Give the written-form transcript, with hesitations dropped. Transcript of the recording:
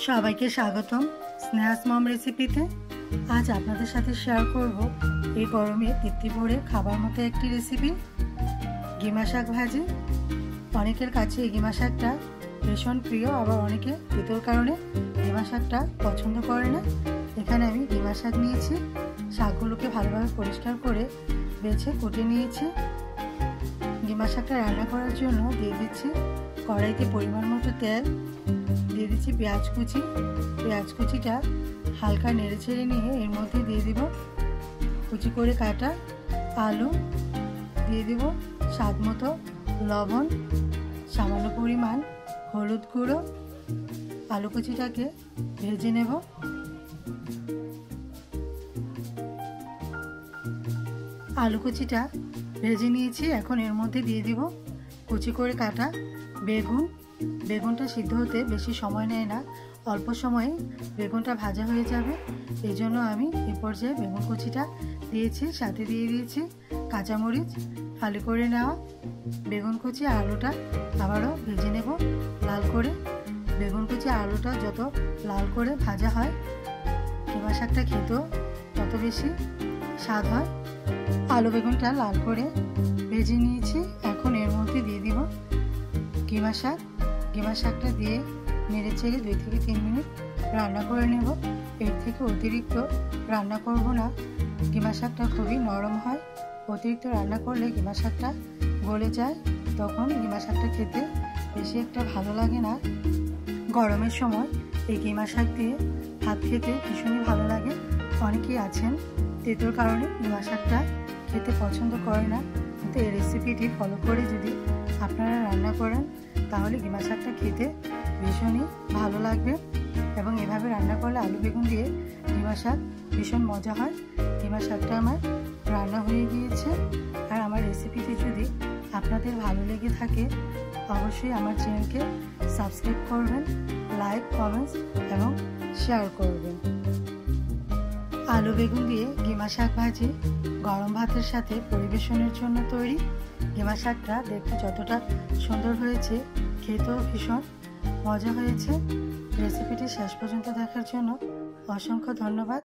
সবাইকে স্বাগতম স্নেহাস মম রেসিপিতে। আজ আপনাদের সাথে শেয়ার করব এই গরমে তৃপ্তি ভরে খাবার মতো একটি রেসিপি, গিমা শাক ভাজি। অনেকের কাছে এই গিমা শাকটা ভীষণ প্রিয়, আবার অনেকে তেঁতুল কারণে গিমা শাকটা পছন্দ করে না। এখানে আমি গিমা শাক নিয়েছি, শাকগুলোকে ভালোভাবে পরিষ্কার করে বেছে কুটে নিয়েছি। গিমা শাকটা রান্না করার জন্য দিয়ে দিচ্ছি কড়াইতে পরিমাণ মতো তেল, দিয়ে দিচ্ছি পেঁয়াজ কুচি। পেঁয়াজ কুচিটা হালকা নেড়ে ছেড়ে নিয়ে এর মধ্যে দিয়ে দিব কুচি করে কাটা আলু, দিয়ে দিব স্বাদ মতো লবণ, সামান্য পরিমাণ হলুদ গুঁড়ো। আলু কুচিটাকে ভেজে নেব। আলু কুচিটা ভেজে নিয়েছি, এখন এর মধ্যে দিয়ে দিব কুচি করে কাটা বেগুন। বেগুনটা সিদ্ধ হতে বেশি সময় নেয় না, অল্প সময়ে বেগুনটা ভাজা হয়ে যাবে। এই জন্য আমি এই পর্যায়ে বেগুন কুচিটা দিয়েছি, সাথে দিয়ে দিয়েছি কাঁচামরিচ ফালি করে নেওয়া। বেগুন কুচি আলুটা আবারও ভেজে নেব লাল করে। বেগুন কুচি আলুটা যত লাল করে ভাজা হয় কিমা শাকটা খেতেও তত বেশি স্বাদ হয়। আলু বেগুনটা লাল করে ভেজে নিয়েছি, এখন এর মধ্যে দিয়ে দিব কিমা শাক। কিমা শাকটা দিয়ে নেড়ে চেড়ে 2 থেকে 3 মিনিট রান্না করে নেব। এর থেকে অতিরিক্ত রান্না করব না, কিমা শাকটা খুবই নরম হয়। অতিরিক্ত রান্না করলে কিমা শাকটা গলে যায়, তখন কিমা শাকটা খেতে বেশি একটা ভালো লাগে না। গরমের সময় এই কিমা শাক দিয়ে ভাত খেতে ভীষণই ভালো লাগে। অনেকেই আছেন তেঁতুল কারণে কিমা শাকটা খেতে পছন্দ করে না, কিন্তু এই রেসিপিটি ফলো করে যদি আপনারা রান্না করেন তাহলে কিমা শাকটা খেতে ভীষণই ভালো লাগবে। এবং এভাবে রান্না করলে আলু বেগুন দিয়ে কিমা শাক ভীষণ মজা হয়। কিমা শাকটা আমার রান্না হয়ে গিয়েছে। আর আমার রেসিপিটি যদি আপনাদের ভালো লেগে থাকে অবশ্যই আমার চ্যানেলকে সাবস্ক্রাইব করবেন, লাইক, কমেন্টস এবং শেয়ার করবেন। আলু বেগুন দিয়ে গিমা শাক ভাজি গরম ভাতের সাথে পরিবেশনের জন্য তৈরি। গিমা শাকটা দেখতে যতটা সুন্দর হয়েছে খেতেও ভীষণ মজা হয়েছে। রেসিপিটি শেষ পর্যন্ত দেখার জন্য অসংখ্য ধন্যবাদ।